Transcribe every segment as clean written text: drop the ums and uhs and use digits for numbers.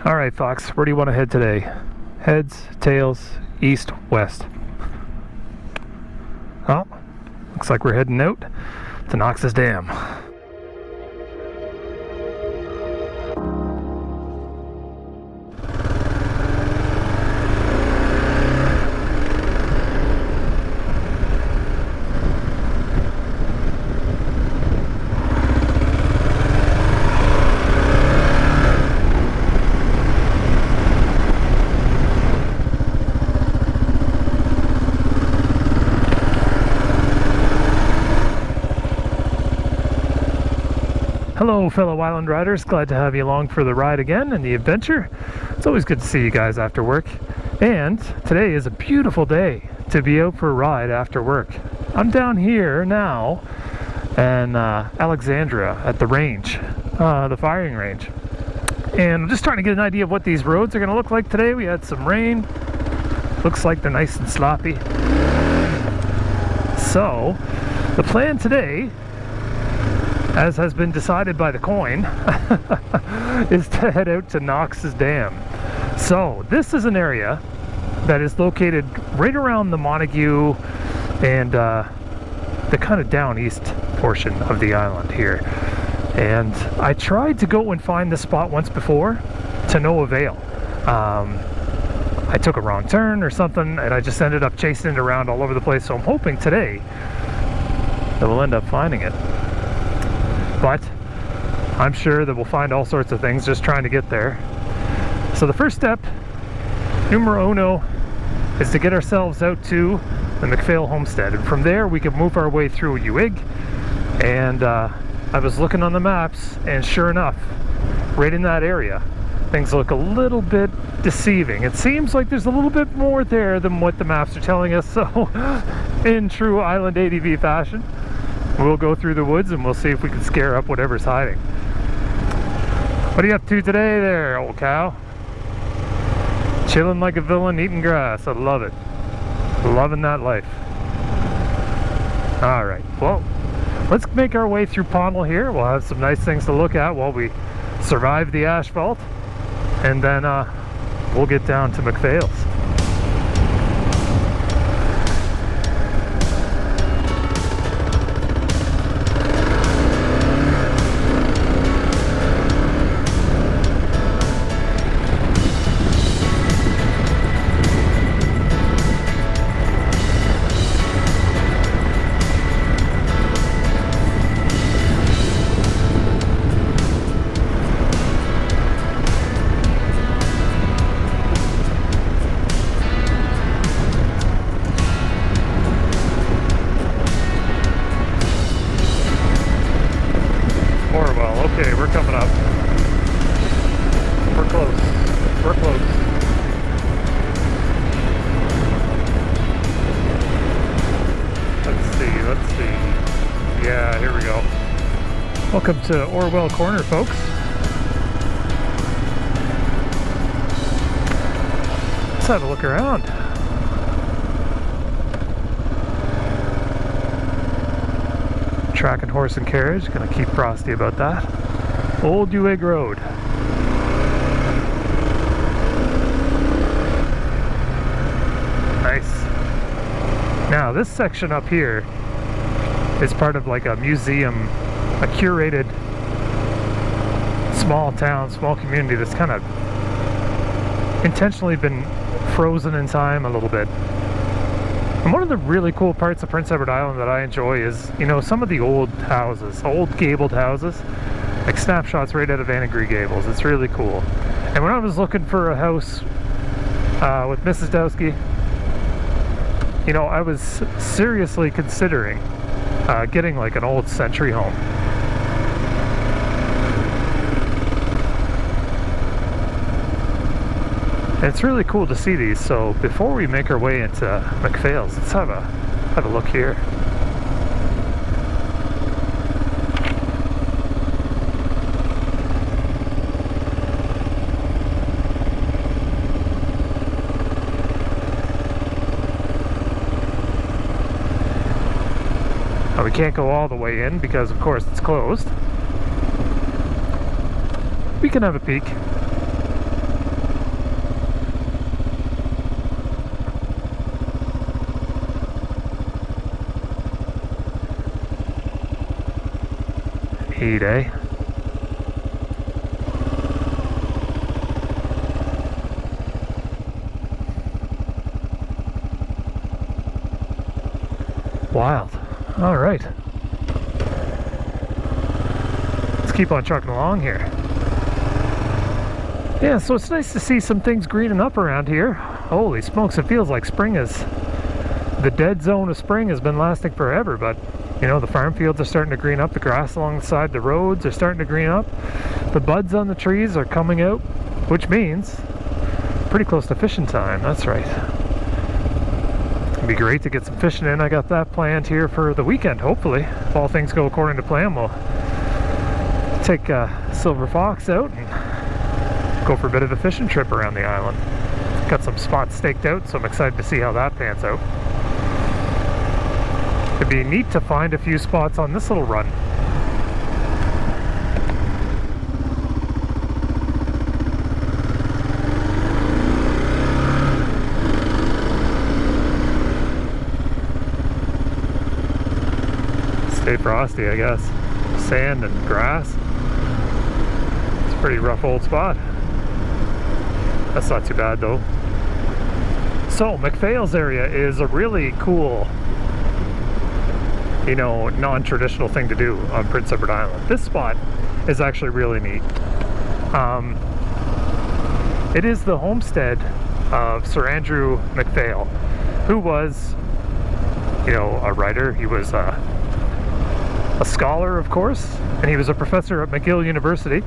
Alright, Fox, where do you want to head today? Heads, tails, east, west? Oh, looks like we're heading out to Knox's Dam. Hello fellow Island Riders, glad to have you along for the ride again and the adventure. It's always good to see you guys after work. And today is a beautiful day to be out for a ride after work. I'm down here now in Alexandria at the range, the firing range. And I'm just trying to get an idea of what these roads are going to look like today. We had some rain. Looks like they're nice and sloppy. So, the plan today, as has been decided by the coin, is to head out to Knox's Dam. So this is an area that is located right around the Montague and the kind of down east portion of the island here. And I tried to go and find this spot once before, to no avail. I took a wrong turn or something, and I just ended up chasing it around all over the place. So I'm hoping today that we'll end up finding it. But I'm sure that we'll find all sorts of things just trying to get there. So the first step, numero uno, is to get ourselves out to the MacPhail Homestead. And from there we can move our way through Uig. And I was looking on the maps, and sure enough, right in that area, things look a little bit deceiving. It seems like there's a little bit more there than what the maps are telling us. So in true Island ADV fashion, we'll go through the woods and we'll see if we can scare up whatever's hiding. What are you up to today there, old cow? Chilling like a villain, eating grass. I love it. Loving that life. Alright, well, let's make our way through Pownal here. We'll have some nice things to look at while we survive the asphalt. And then we'll get down to MacPhail's. Orwell, okay, we're coming up. We're close. We're close. Let's see. Yeah, here we go. Welcome to Orwell Corner, folks. Let's have a look around. Track and horse and carriage, gonna keep frosty about that. Old Uig Road. Nice. Now this section up here is part of like a museum, a curated small town, small community that's kind of intentionally been frozen in time a little bit. And one of the really cool parts of Prince Edward Island that I enjoy is, you know, some of the old houses, old gabled houses, like snapshots right out of Annegree Gables. It's really cool. And when I was looking for a house with Mrs. Dowski, you know, I was seriously considering getting like an old century home. And it's really cool to see these. So before we make our way into MacPhail's, let's have a look here. Now we can't go all the way in because of course it's closed. We can have a peek. Heat, eh? Wild. All right. Let's keep on trucking along here. Yeah, so it's nice to see some things greening up around here. Holy smokes, it feels like spring is... The dead zone of spring has been lasting forever, but you know, the farm fields are starting to green up. The grass alongside the roads are starting to green up. The buds on the trees are coming out, which means pretty close to fishing time. That's right. It'd be great to get some fishing in. I got that planned here for the weekend, hopefully. If all things go according to plan, we'll take Silver Fox out and go for a bit of a fishing trip around the island. Got some spots staked out, so I'm excited to see how that pans out. It'd be neat to find a few spots on this little run. Stay frosty, I guess. Sand and grass. It's a pretty rough old spot. That's not too bad though. So MacPhail's area is a really cool, you know, non-traditional thing to do on Prince Edward Island. This spot is actually really neat. It is the homestead of Sir Andrew MacPhail, who was, you know, a writer. He was a scholar, of course, and he was a professor at McGill University,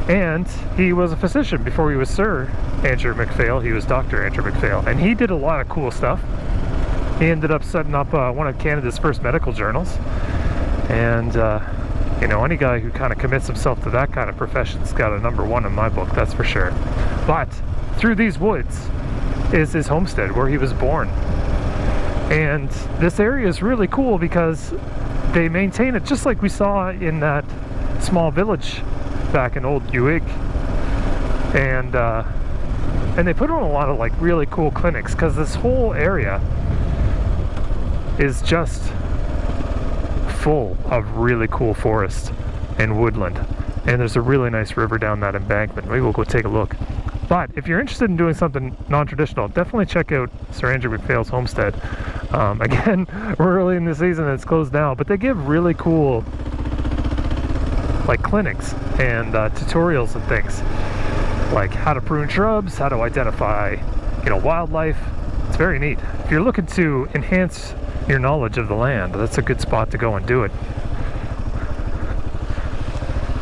and he was a physician before he was Sir Andrew MacPhail. He was Dr. Andrew MacPhail, and he did a lot of cool stuff. He ended up setting up one of Canada's first medical journals, and you know, any guy who kind of commits himself to that kind of profession's got a #1 in my book, that's for sure. But through these woods is his homestead where he was born, and this area is really cool because they maintain it just like we saw in that small village back in Old Uig, and they put on a lot of like really cool clinics, because this whole area is just full of really cool forest and woodland, and there's a really nice river down that embankment. Maybe we'll go take a look. But if you're interested in doing something non-traditional, definitely check out Sir Andrew MacPhail's homestead. Again, we're early in the season and it's closed now, but they give really cool like clinics and tutorials and things, like how to prune shrubs, how to identify, you know, wildlife. It's very neat. If you're looking to enhance your knowledge of the land, that's a good spot to go and do it.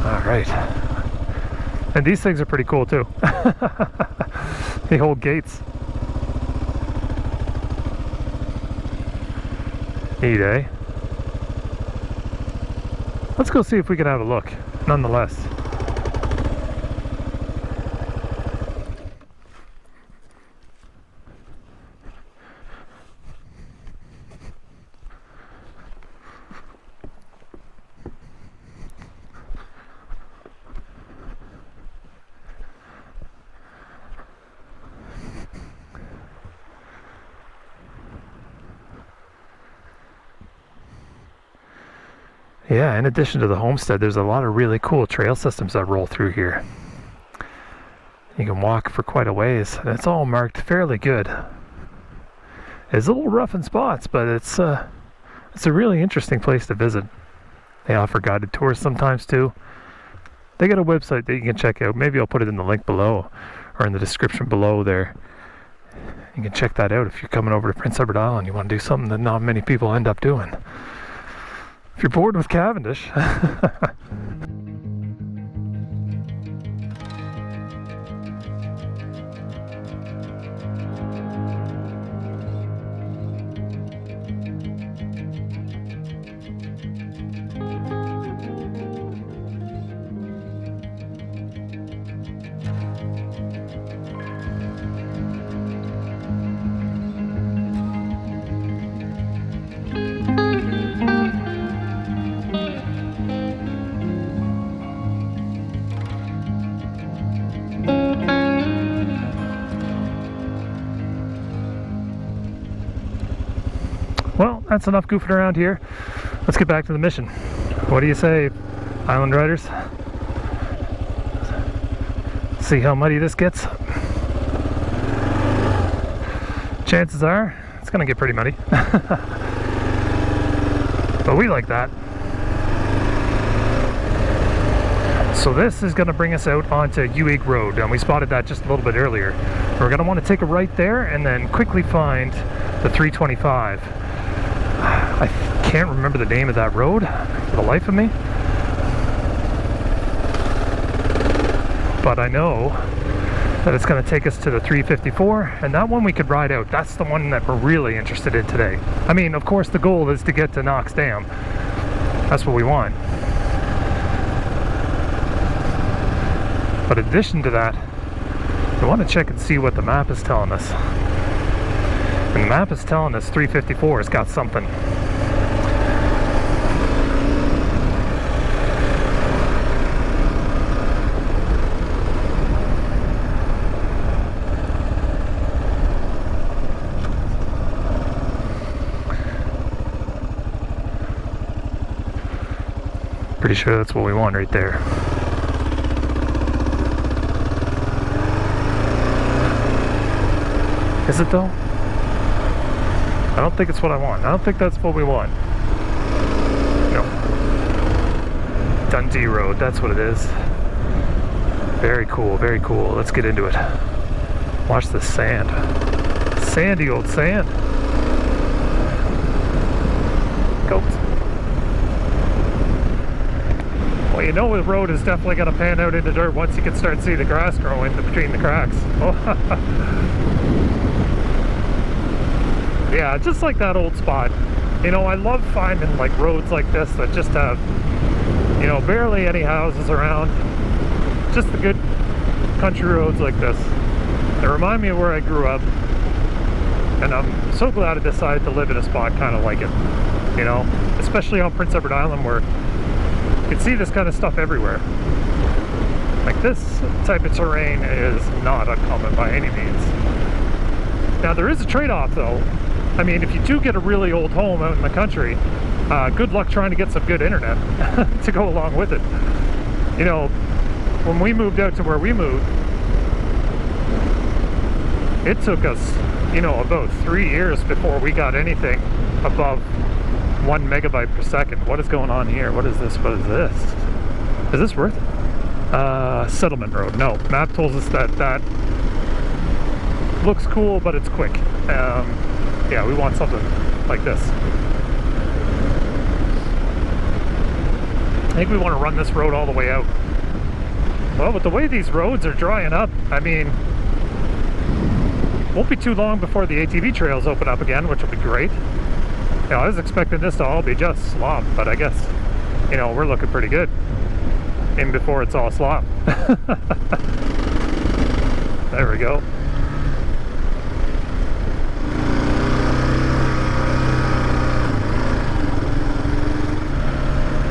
All right. And these things are pretty cool too. They hold gates. Neat, eh? Let's go see if we can have a look, nonetheless. Yeah, in addition to the homestead, there's a lot of really cool trail systems that roll through here. You can walk for quite a ways, and it's all marked fairly good. It's a little rough in spots, but it's a really interesting place to visit. They offer guided tours sometimes too. They got a website that you can check out. Maybe I'll put it in the link below, or in the description below there. You can check that out if you're coming over to Prince Edward Island. You want to do something that not many people end up doing. If you're bored with Cavendish. Well, that's enough goofing around here. Let's get back to the mission. What do you say Island Riders. See how muddy this gets. Chances are it's gonna get pretty muddy. But we like that. So this is going to bring us out onto Uig Road, and we spotted that just a little bit earlier. We're going to want to take a right there and then quickly find the 325. I can't remember the name of that road for the life of me, but I know that it's going to take us to the 354, and that one we could ride out. That's the one that we're really interested in today. I mean, of course the goal is to get to Knox Dam. That's what we want. But in addition to that, we want to check and see what the map is telling us. And the map is telling us 354 has got something. Pretty sure that's what we want right there. Is it though? I don't think it's what I want. I don't think that's what we want. No. Dundee Road, that's what it is. Very cool, very cool. Let's get into it. Watch this sand. Sandy old sand. Go. Well, you know the road is definitely going to pan out into dirt once you can start seeing the grass growing between the cracks. Yeah, just like that old spot. You know, I love finding like roads like this that just have, you know, barely any houses around. Just the good country roads like this. They remind me of where I grew up. And I'm so glad I decided to live in a spot kind of like it. You know, especially on Prince Edward Island where you can see this kind of stuff everywhere. Like this type of terrain is not uncommon by any means. Now there is a trade-off though. I mean, if you do get a really old home out in the country, good luck trying to get some good internet to go along with it. You know, when we moved out to where we moved, it took us, you know, about 3 years before we got anything above 1 megabyte per second. What is going on here? What is this? What is this? Is this worth it? Settlement Road. No, map tells us that that looks cool, but it's quick. Yeah, we want something like this. I think we want to run this road all the way out. Well, with the way these roads are drying up, I mean, won't be too long before the ATV trails open up again, which will be great. You know, I was expecting this to all be just slop, but I guess, you know, we're looking pretty good in before it's all slop. There we go.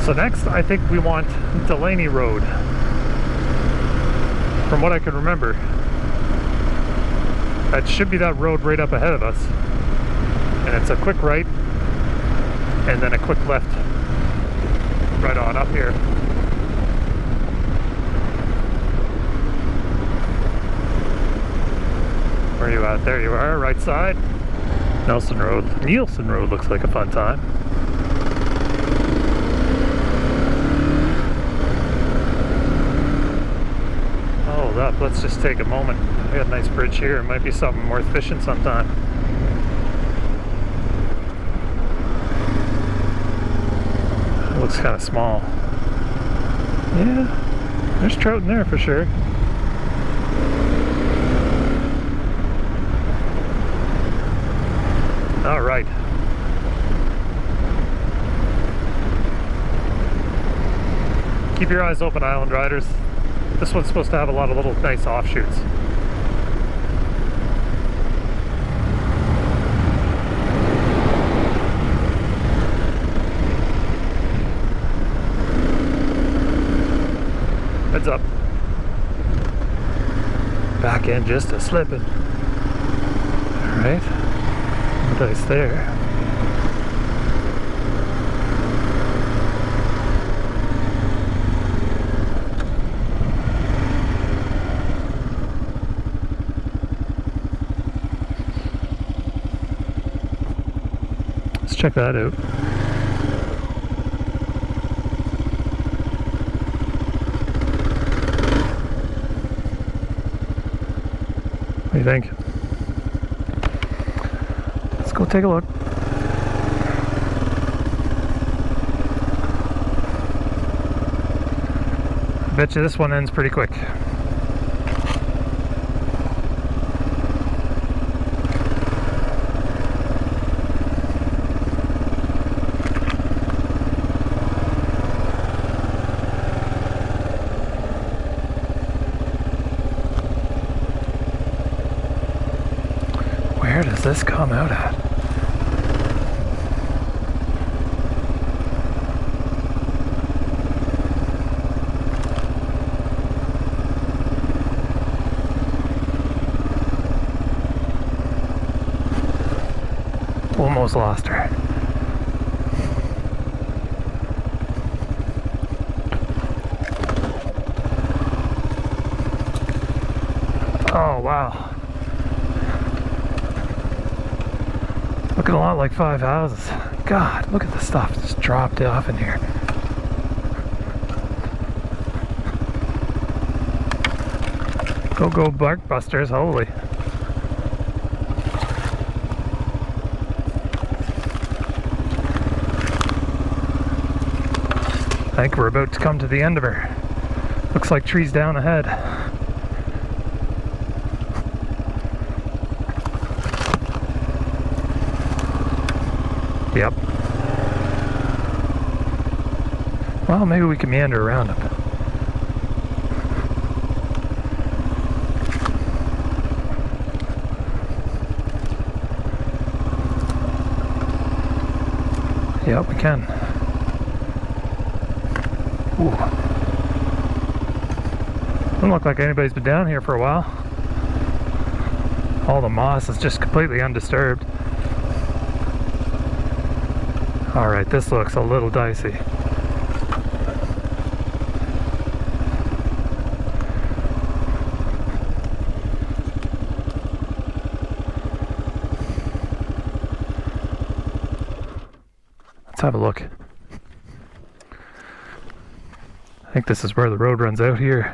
So next, I think we want Delaney Road. From what I can remember, that should be that road right up ahead of us. And it's a quick right, and then a quick left right on up here. Where are you at? There you are, right side. Nielsen Road looks like a fun time. Hold up, let's just take a moment. We got a nice bridge here. It might be something worth fishing sometime. It looks kind of small. Yeah, there's trout in there for sure. All right. Keep your eyes open, Island Riders. This one's supposed to have a lot of little nice offshoots. Heads up. Back end just a slipping. Alright. Nice there. check that out. What do you think? Let's go take a look. I bet you this one ends pretty quick. Where does this come out at? Almost lost her. Oh wow. Looking a lot like 5 houses. God, look at the stuff just dropped off in here. Go bark busters, holy. I think we're about to come to the end of her. Looks like trees down ahead. Yep. Well, maybe we can meander around them. Yep, we can. Ooh. Doesn't look like anybody's been down here for a while. All the moss is just completely undisturbed. Alright, this looks a little dicey. Let's have a look. I think this is where the road runs out here.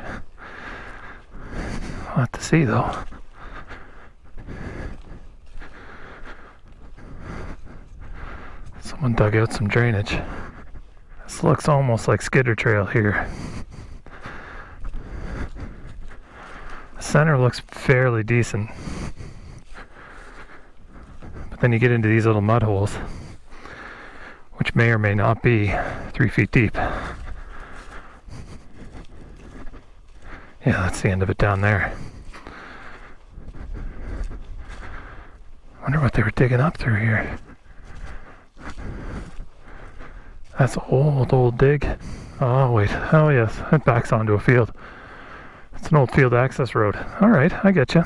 We'll have to see though. Someone dug out some drainage. This looks almost like Skidder Trail here. The center looks fairly decent. But then you get into these little mud holes, which may or may not be 3 feet deep. Yeah, that's the end of it down there. Wonder what they were digging up through here. That's an old dig. Oh wait, oh yes, it backs onto a field. It's an old field access road. Alright, I get you.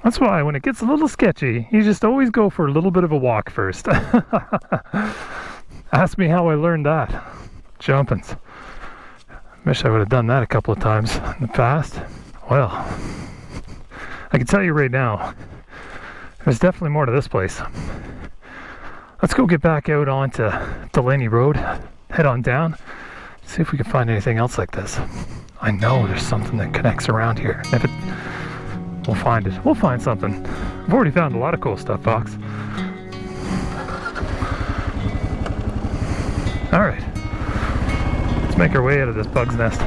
That's why when it gets a little sketchy, you just always go for a little bit of a walk first. Ask me how I learned that. Jumpins'. Wish I would have done that a couple of times in the past. Well, I can tell you right now, there's definitely more to this place. Let's go get back out onto Delaney Road, head on down, see if we can find anything else like this. I know there's something that connects around here. If it, we'll find it. We'll find something. I've already found a lot of cool stuff, Fox. Alright. Let's make our way out of this bug's nest.